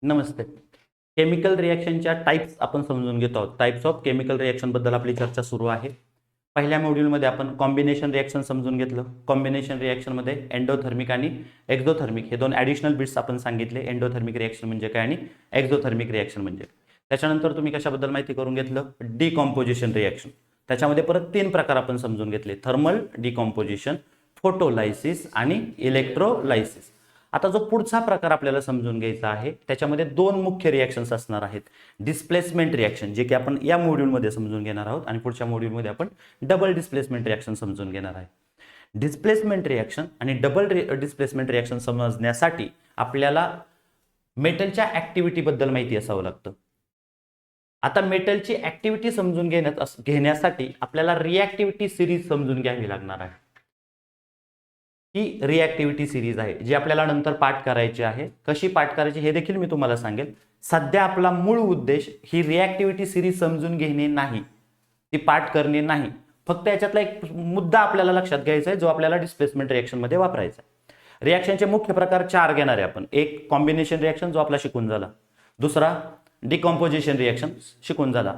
नमस्ते. Chemical रिएक्शनच्या types आपण समजून घेतो आहोत. टाइप्स ऑफ केमिकल रिएक्शन बद्दल आपली चर्चा सुरू आहे. पहिल्या मॉड्यूलमध्ये आपण कॉम्बिनेशन रिएक्शन समजून घेतलं. कॉम्बिनेशन रिएक्शनमध्ये एंडोथर्मिक आणि एक्झोथर्मिक हे दोन ॲडिशनल बिट्स आपण सांगितले. एंडोथर्मिक रिएक्शन म्हणजे काय आणि एक्झोथर्मिक रिएक्शन म्हणजे. त्याच्यानंतर तुम्ही कशाबद्दल माहिती करून घेतलं? Decomposition reaction. त्याच्यामध्ये परत 3 प्रकार आपण समजून घेतले: थर्मल डिकॉम्पोजिशन, फोटोलायसिस आणि इलेक्ट्रोलायसिस. आता जो पुढचा प्रकार आपल्याला समजून घ्यायचा आहे त्याच्यामध्ये 2 मुख्य रिएक्शन्स असणार आहेत. डिस्प्लेसमेंट रिएक्शन जे की आपण या मॉड्यूलमध्ये समजून घेणार आहोत आणि पुढच्या मॉड्यूलमध्ये आपण डबल डिस्प्लेसमेंट रिएक्शन समजून घेणार आहे. डिस्प्लेसमेंट रिएक्शन आणि डबल डिस्प्लेसमेंट रिएक्शन समजण्यासाठी आपल्याला मेटलच्या ऍक्टिव्हिटी बद्दल माहिती असावं लागतं. आता मेटलची ऍक्टिव्हिटी समजून घेण्यासाठी आपल्याला रिएक्टिव्हिटी सिरीज समजून घ्यावी लागणार आहे. ही रिएक्टिव्हिटी सिरीज आहे जी आपल्याला नंतर पाठ करायची आहे. कशी पाठ करायची हे देखील मी तुम्हाला सांगेल. सध्या आपला मूळ उद्देश ही रिएक्टिव्हिटी सिरीज समजून घेणे नाही, ती पाठ करणे नाही. फक्त याच्यातला एक मुद्दा आपल्याला लक्षात घ्यायचा आहे जो आपल्याला डिस्प्लेसमेंट रिएक्शन मध्ये वापरायचा आहे. रिएक्शनचे मुख्य प्रकार 4 घेणार आहे आपण. एक कॉम्बिनेशन रिएक्शन जो आपला शिकून झाला, दुसरा डिकॉम्पोजिशन रिएक्शन शिकून झाला,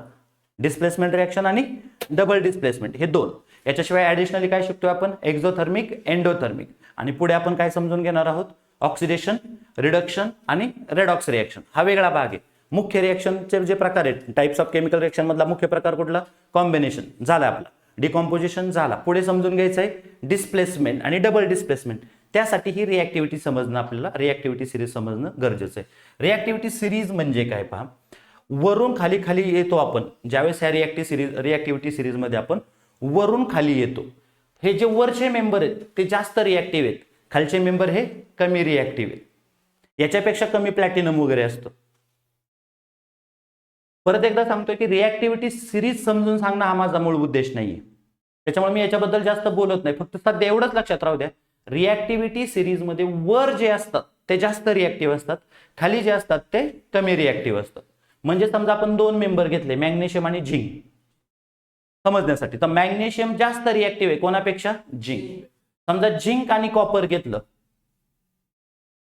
डिस्प्लेसमेंट रिएक्शन आणि डबल डिस्प्लेसमेंट हे 2. याच्याशिवाय ॲडिशनली काय शिकतोय आपण? Exothermic, endothermic. आणि पुढे आपण काय समजून घेणार आहोत? ऑक्सिडेशन, रिडक्शन आणि रेडॉक्स रिएक्शन. हा वेगळा भाग आहे. मुख्य रिएक्शनचे जे प्रकार आहेत, टाइप्स ऑफ केमिकल रिएक्शन मधला मुख्य प्रकार कुठला? कॉम्बिनेशन झाला आपला, डिकॉम्पोजिशन झाला. पुढे समजून घ्यायचं आहे डिस्प्लेसमेंट आणि डबल डिस्प्लेसमेंट. त्यासाठी ही रिएक्टिव्हिटी समजणं, आपल्याला रिएक्टिव्हिटी सिरीज समजणं गरजेचं आहे. रिएक्टिव्हिटी सिरीज म्हणजे काय पहा, वरून खाली खाली येतो आपण ज्यावेळेस ह्या रिएक्टिव्हिटी सिरीजमध्ये आपण वरून खाली येतो. हे जे वरचे मेंबर आहेत ते जास्त रिएक्टिव्ह आहेत, खालचे मेंबर हे कमी रिएक्टिव्ह आहेत. याच्यापेक्षा कमी प्लॅटिनम वगैरे असतं. परत एकदा सांगतोय की रिएक्टिव्हिटी सिरीज समजून सांगणं हा माझा मूळ उद्देश नाहीये, त्याच्यामुळे मी याच्याबद्दल जास्त बोलत नाही. फक्त सध्या एवढंच लक्षात राहू द्या, रिएक्टिव्हिटी सिरीज मध्ये वर जे असतात ते जास्त रिएक्टिव्ह असतात, खाली जे असतात ते कमी रिएक्टिव्ह असतात. म्हणजे समजा आपण 2 मेंबर घेतले, मॅग्नेशियम आणि झिंक समजण्यासाठी, तर मॅग्नेशियम जास्त रिएक्टिव्ह आहे कोणापेक्षा? झिंक. समजा झिंक आणि कॉपर घेतलं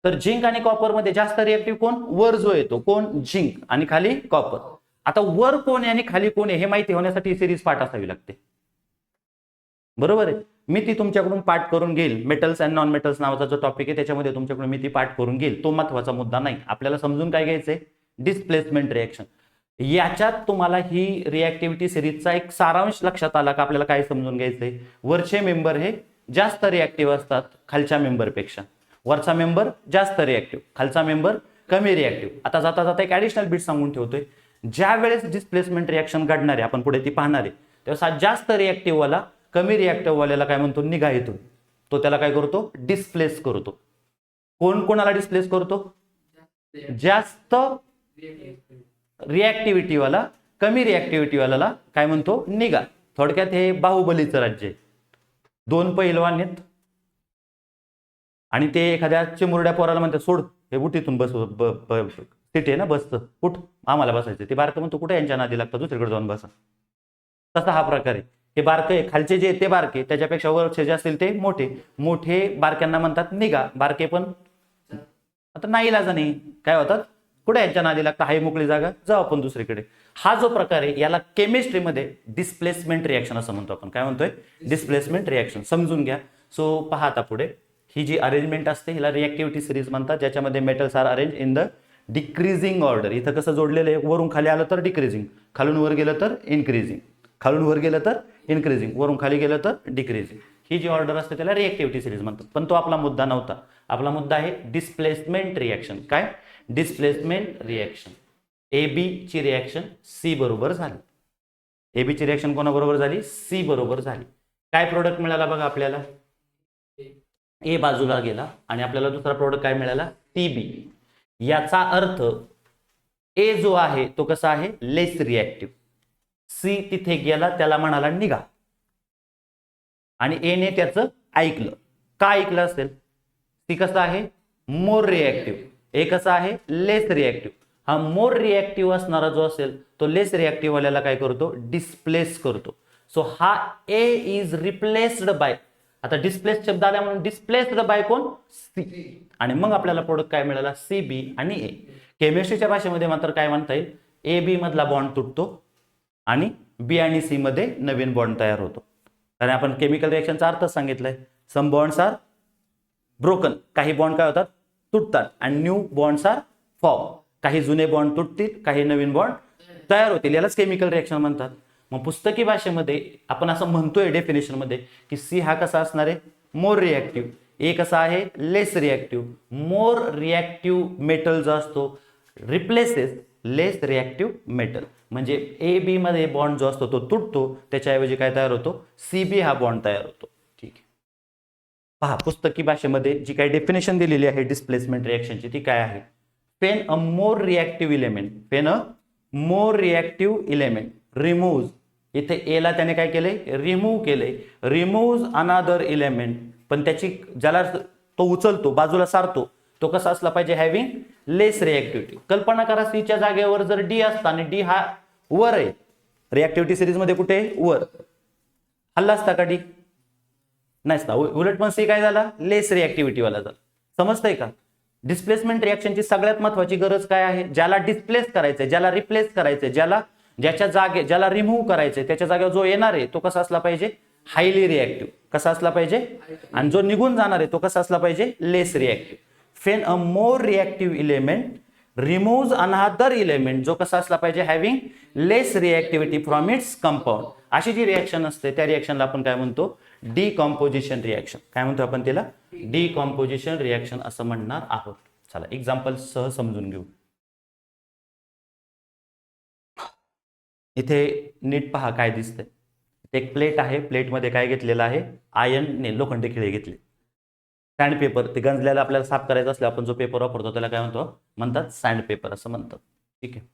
तर झिंक आणि कॉपर मध्ये जास्त रिएक्टिव्ह कोण? वर जो येतो कोण? झिंक. आणि खाली कॉपर. आता वर कोण आहे आणि खाली कोण आहे हे माहिती होण्यासाठी ही सिरीज पाठ असावी लागते. बरोबर आहे. मी ती तुमच्याकडून पाठ करून घेईल. मेटल्स अँड नॉन मेटल्स नावाचा जो टॉपिक आहे त्याच्यामध्ये तुमच्याकडून मी ती पाठ करून घेईल. तो महत्वाचा मुद्दा नाही. आपल्याला समजून काय घ्यायचंय? Displacement reaction. याच्यात तुम्हाला ही रिएक्टिव्हिटी सिरीजचा एक सारांश लक्षात आला का? आपल्याला काय समजून घ्यायचंय? वरचे मेंबर हे जास्त रिएक्टिव्ह असतात खालच्या मेंबरपेक्षा. वरचा मेंबर जास्त रिएक्टिव्ह, खालचा मेंबर कमी रिएक्टिव्ह. आता जाता जाता एक ऍडिशनल बिट सांगून ठेवतोय. ज्या वेळेस डिस्प्लेसमेंट रिएक्शन घडणार आहे, आपण पुढे ती पाहणार आहे, तेव्हा जास्त रिएक्टिव्ह वाला कमी रिएक्टिव्ह वाल्याला काय म्हणतो? निगा येतो. तो त्याला काय करतो? डिस्प्लेस करतो. कोण कोणाला डिस्प्लेस करतो? जास्त रिएक्टिव्हिटी वाला कमी रिएक्टिव्हिटी वाल्याला काय म्हणतो? निगा. थोडक्यात हे बाहुबलीचं राज्य आहे. 2 पैलवान आहेत आणि ते एखाद्या चिमुरड्या पोराला म्हणतात सोड हे उठीतून बस, सीट आहे ना बसचं, उठ आम्हाला बसायचं. ते बारकं म्हणतो कुठे यांच्या नादी लागतं, दुसरीकडे जाऊन बसा. तसा हा प्रकार आहे. हे बारके खालचे जे ते बारके, त्याच्यापेक्षा वरचे जे असतील ते मोठे. मोठे बारक्यांना म्हणतात निगा. बारके पण आता नाईलाजाने काय होतात? कुठे यांच्या नादी लागतं, हाय मोकळी जागा, जाऊ आपण दुसरीकडे. हा जो प्रकार आहे याला केमिस्ट्रीमध्ये डिस्प्लेसमेंट रिएक्शन असं म्हणतो आपण. काय म्हणतोय? Displacement reaction. समजून घ्या. सो पहा आता पुढे ही जी अरेंजमेंट असते हिला रिएक्टिव्हिटी सिरीज म्हणतात, ज्याच्यामध्ये metals are arrange in the decreasing order. इथं कसं जोडलेलं आहे? वरून खाली आलं तर डिक्रीजिंग, खालून वर गेलं तर इन्क्रीजिंग, खालून वर गेलं तर इन्क्रीजिंग, वरून खाली गेलं तर डिक्रीजिंग. ही जी ऑर्डर असते त्याला रिएक्टिव्हिटी सिरीज म्हणतात. पण तो आपला मुद्दा नव्हता. आपला मुद्दा आहे डिस्प्लेसमेंट रिएक्शन. काय? Displacement reaction. AB ची रिएक्शन C बरोबर झाली. AB ची रिएक्शन कोणाबरोबर झाली? C बरोबर झाली. काय प्रोडक्ट मिळाला बघा आपल्याला? A बाजूला गेला आणि आपल्याला दुसरा प्रोडक्ट काय मिळाला? TB. याचा अर्थ A जो आहे तो कसा आहे? लेस रिएक्टिव्ह. C तिथे गेला, त्याला म्हणाला निघा, आणि A ने त्याचं ऐकलं. का ऐकलं असेल? C कसा आहे? मोर रिएक्टिव्ह. A कसा आहे? लेस रिएक्टिव्ह. हा मोर रिएक्टिव्ह असणारा जो असेल तो लेस रिएक्टिव्ह वाल्याला काय करतो? डिस्प्लेस करतो. सो हा A इज रिप्लेस्ड बाय, आता डिस्प्लेस शब्द आला म्हणून डिस्प्लेस्ड बाय कोण? C. आणि मग आपल्याला प्रोडक्ट काय मिळाला? CB आणि A. केमिस्ट्रीच्या भाषेमध्ये मात्र काय म्हणता येईल, ए बी मधला बॉन्ड तुटतो आणि बी आणि सी मध्ये नवीन बॉन्ड तयार होतो. कारण आपण केमिकल रिएक्शनचा अर्थ सांगितलाय, सम बॉन्ड्स आर ब्रोकन, काही बॉन्ड काय होतात, तुटतात, आणि न्यू बॉन्ड्स आर फॉर्म, काही जुने बॉन्ड तुटतील, काही नवीन बॉन्ड तयार होतील, यालाच केमिकल रिएक्शन म्हणतात. मग पुस्तकी भाषेमध्ये आपण असं म्हणतोय डेफिनेशन मध्ये की सी हा कसा असणार आहे, मोर रिएक्टिव्ह, ए कसा आहे, लेस रिएक्टिव्ह. मोर रिएक्टिव्ह मेटल जो असतो रिप्लेसेस लेस रिएक्टिव्ह मेटल, म्हणजे ए बी मध्ये बॉन्ड जो असतो तो तुटतो, त्याच्याऐवजी काय तयार होतो, सी बी हा बॉन्ड तयार होतो. ठीक आहे, पहा पुस्तकी भाषेमध्ये जी काही डेफिनेशन दिलेली आहे डिस्प्लेसमेंट रिएक्शनची ती काय आहे, when a more reactive element, when a more reactive element removes, इथे ए ला त्याने काय केले, रिमूव्ह केले, रिमूव्ह अनादर एलिमेंट, पण त्याची ज्याला तो उचलतो बाजूला सारतो तो कसा असला पाहिजे, हॅव्हिंग लेस रिएक्टिव्हिटी. कल्पना करा सीच्या जागेवर जर डी असता आणि डी हा वर आहे, रिएक्टिव्हिटी सिरीज मध्ये कुठे वर, हल्ला असता का डी, नाही, उलट पण सी काय झाला, लेस रिएक्टिव्हिटी वाला झाला. समजतंय का? डिस्प्लेसमेंट रिएक्शनची सगळ्यात महत्वाची गरज काय आहे, ज्याला डिस्प्लेस करायचंय, ज्याला रिप्लेस करायचंय, ज्याला रिमूव्ह करायचंय त्याच्या जागेवर जो येणार आहे तो कसा असला पाहिजे, हायली रिएक्टिव्ह. कसा असला पाहिजे, आणि जो निघून जाणार आहे तो कसा असला पाहिजे, less reactive. When a more reactive element remove another element, जो कसा असला पाहिजे, having less reactivity from its compound. अशी जी रिएक्शन असते त्या रिएक्शनला आपण काय म्हणतो, डिकॉम्पोजिशन रिएक्शन. काय म्हणतो आपण त्याला, डिकॉम्पोजिशन रिएक्शन असं म्हणणार आहोत. चला एक्झाम्पल सह समजून घेऊ. इथे नीट पहा काय दिसतंय, एक प्लेट आहे, प्लेटमध्ये काय घेतलेलं आहे, आयर्नने लोखंडी खिळे घेतले. सँडपेपर, ते गंजल्याला आपल्याला साफ करायचं असलं आपण जो पेपर वापरतो त्याला काय म्हणतात, सँडपेपर असं म्हणतात. ठीक आहे,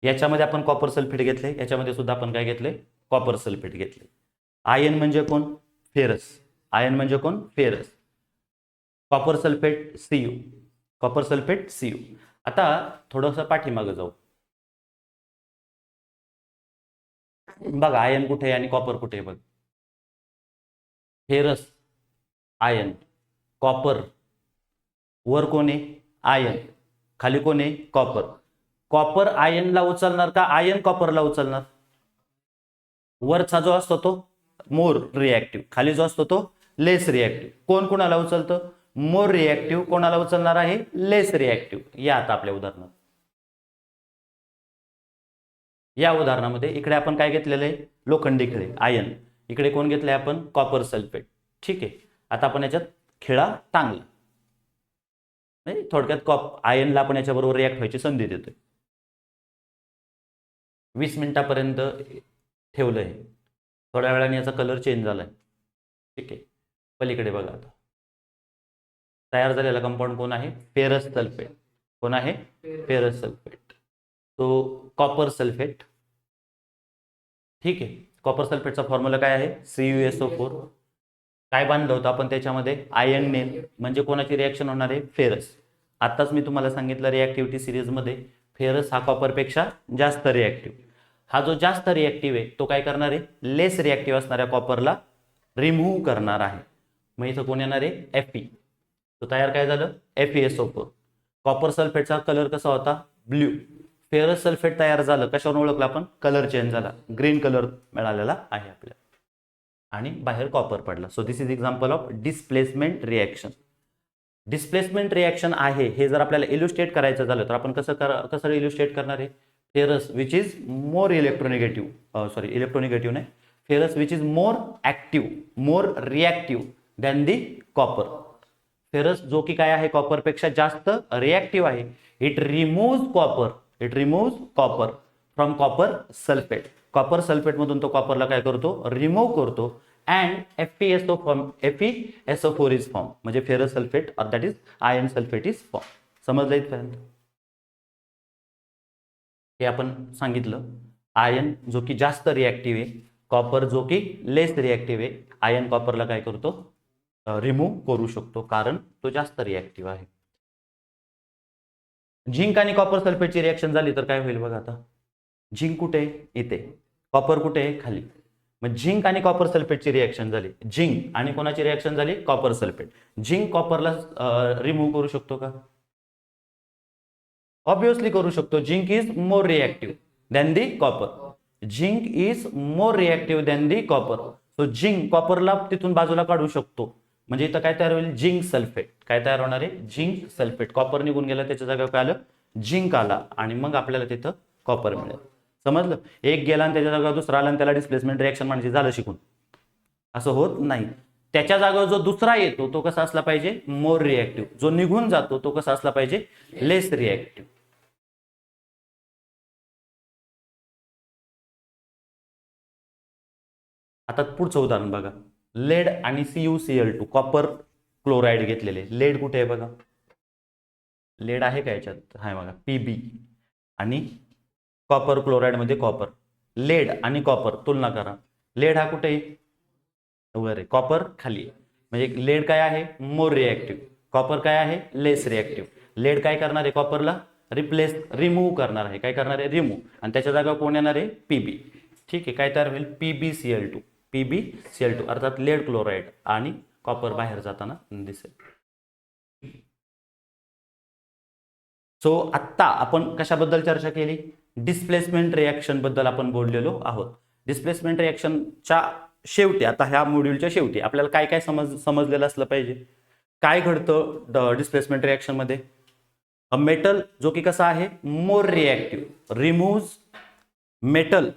याच्यामध्ये आपण कॉपर सल्फेट घेतले, याच्यामध्ये सुद्धा आपण काय घेतले, कॉपर सल्फेट घेतले. आयर्न म्हणजे कोण, फेरस. आयर्न म्हणजे कोण, ferrous. Copper sulphate CU, copper sulphate CU. आता थोडंसं पाठीमागं जाऊ, बघा आयर्न कुठे आहे आणि कॉपर कुठे आहे. बघ, फेरस आयर्न, कॉपर वर कोण आहे, आयर्न, खाली कोण आहे, कॉपर. कॉपर आयर्नला उचलणार का, आयर्न कॉपरला उचलणार. वरचा जो असतो तो मोर रिएक्टिव्ह, खाली जो असतो तो लेस रिएक्टिव्ह. कोण कोणाला उचलतं, मोर रिएक्टिव्ह कोणाला उचलणार आहे, लेस रिएक्टिव्ह. या आता आपल्या उदाहरणात, या उदाहरणामध्ये इकडे आपण काय घेतलेलं आहे, लोखंडी खिळे आयर्न, इकडे कोण घेतलंय आपण, कॉपर सल्फेट. ठीक आहे, आता आपण याच्यात खिळा टांगला, नाही थोडक्यात आयर्नला आपण याच्याबरोबर रिॲक्ट व्हायची संधी देतोय. 20 मिनिटापर्यंत ठेवलंय, थोड्या वेळाने याचा कलर चेंज झालाय. ठीक आहे, पलीकडे बघा आता तयार झालेला कंपाऊंड कोण आहे, फेरस सल्फेट. कोण आहे, फेरस सल्फेट, तो कॉपर सल्फेट. ठीक आहे, कॉपर सल्फेटचा फॉर्म्युला काय आहे, CuSO4. काय बांधलं होतं आपण त्याच्यामध्ये, आयर्नने, म्हणजे कोणाची रिएक्शन होणार आहे, फेरस. आताच मी तुम्हाला सांगितलं रिएक्टिव्हिटी सिरीजमध्ये फेरस हा कॉपरपेक्षा जास्त रिएक्टिव्ह. हा जो जास्त रिएक्टिव्ह आहे तो काय करणार आहे, लेस रिएक्टिव्ह असणाऱ्या कॉपरला रिमूव्ह करणार आहे. मग इथं कोण येणार आहे, Fe. तो तयार काय झालं, FeSO4. कॉपर सल्फेटचा कलर कसा होता, ब्ल्यू. फेरस सल्फेट तयार झालं, कशावरून ओळखलं आपण, कलर चेंज झाला, ग्रीन कलर मिळालेला आहे आपल्याला, आणि बाहेर कॉपर पडला. So this is example of displacement reaction. Displacement reaction आहे हे जर आपल्याला इल्युस्ट्रेट करायचं झालं तर आपण कसं इल्युस्ट्रेट करणार आहे, फेरस विच इज मोर इलेक्ट्रोनिगेटिव्ह नाही, ferrous which is more active, more reactive than the copper. Ferrous जो की काय आहे, कॉपरपेक्षा जास्त रिएक्टिव्ह आहे. It remove copper from copper sulphate. Copper sulphate मधून तो कॉपरला काय करतो, रिमूव्ह करतो, अँड FeSO4 इज फॉर्म, म्हणजे फेरस सल्फेट और that is iron sulphate is form. समजलं इथपर्यंत? हे आपण सांगितलं, आयर्न जो की जास्त रिएक्टिव्ह आहे, कॉपर जो की लेस रिएक्टिव्ह आहे. आयर्न कॉपरला काय करतो, रिमूव्ह करू शकतो, कारण तो जास्त रिएक्टिव्ह आहे. झिंक आणि कॉपर सल्फेटची रिएक्शन झाली तर काय होईल बघा. आता झिंक कुठे, इथे, कॉपर कुठे, खाली. मग झिंक आणि कॉपर सल्फेटची रिएक्शन झाली, झिंक आणि कोणाची रिएक्शन झाली, कॉपर सल्फेट. झिंक कॉपरला रिमूव्ह करू शकतो का, ऑब्विसली करू शकतो. Zinc is more reactive than the copper. Zinc is more reactive than the copper. So zinc, कॉपरला तिथून बाजूला काढू शकतो. म्हणजे इथं काय तयार होईल? Zinc sulphate. काय तयार होणार आहे? Zinc sulphate. कॉपर निघून गेलं, त्याच्या जागेवर काय आलं? झिंक आला आणि मग आपल्याला तिथं कॉपर मिळेल. समजलं? एक गेला आणि त्याच्या जागेवर दुसरा आला आणि त्याला डिस्प्लेसमेंट रिएक्शन म्हणजे झालं शिकून. असं होत नाही. त्याच्या जागेवर जो दुसरा येतो तो कसा असला पाहिजे? मोर रिएक्टिव्ह. जो निघून जातो तो कसा असला पाहिजे? Less reactive. आता पुढचं उदाहरण बघा. लेड आणि CuCl2 कॉपर क्लोराईड घेतलेले. लेड कुठे आहे बघा? लेड आहे का याच्यात? हाय बघा, Pb. आणि कॉपर क्लोराईड मध्ये कॉपर. लेड आणि कॉपर तुलना करा. लेड हा कुठे आहे? वर आहे. कॉपर खाली आहे. म्हणजे लेड काय आहे? मोर रिएक्टिव्ह. कॉपर काय आहे? लेस रिएक्टिव्ह. लेड काय करणार आहे? कॉपरला रिमूव्ह करणार आहे. काय करणार आहे? रिमूव्ह. आणि त्याच्या जागेवर कोण येणार आहे? Pb. ठीक आहे. काय तयार होईल? PbCl2. PbCl2 अर्थात लेड क्लोराईड आणि कॉपर बाहेर जाताना दिसेल. सो आत्ता आपण कशाबद्दल चर्चा केली? डिस्प्लेसमेंट रिएक्शन बद्दल आपण बोललेलो आहोत. डिस्प्लेसमेंट रिएक्शनच्या शेवटी, आता ह्या मॉड्यूलच्या शेवटी आपल्याला काय काय समजलेलं असलं पाहिजे? काय घडतं डिस्प्लेसमेंट रिएक्शन मध्ये? अ मेटल जो की कसा आहे? मोर रिएक्टिव्ह रिमूव्ह मेटल.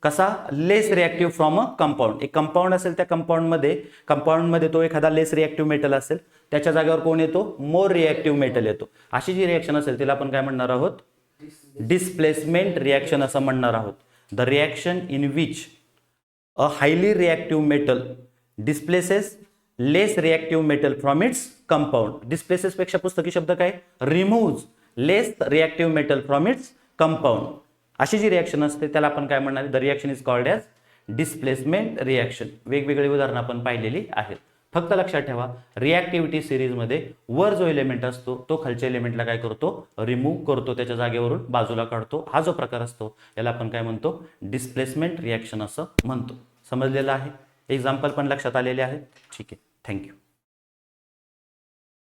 कसा? लेस रिएक्टिव्ह फ्रॉम अ कंपाऊंड. एक कंपाऊंड असेल, त्या कंपाऊंडमध्ये तो एखादा लेस रिएक्टिव्ह मेटल असेल, त्याच्या जागेवर कोण येतो? मोर रिएक्टिव्ह मेटल येतो. अशी जी रिएक्शन असेल तिला आपण काय म्हणणार आहोत? डिस्प्लेसमेंट रिएक्शन असं म्हणणार आहोत. The reaction in which a highly reactive metal displaces less reactive metal from its compound. Displaces पेक्षा पुस्तकी शब्द काय? Remove less reactive metal from its compound. अशी जी रिएक्शन असते त्याला आपण काय म्हणणार? The reaction is called as displacement reaction. वेगवेगळी उदाहरणं आपण पाहिलेली आहेत. फक्त लक्षात ठेवा, रिॲक्टिव्हिटी सिरीजमध्ये वर जो एलिमेंट असतो तो खालच्या एलिमेंटला काय करतो? रिमूव्ह करतो, त्याच्या जागेवरून बाजूला काढतो. हा जो प्रकार असतो याला आपण काय म्हणतो? डिस्प्लेसमेंट रिएक्शन असं म्हणतो. समजलेलं आहे? एक्झाम्पल पण लक्षात आलेले आहेत. ठीक आहे. थँक्यू.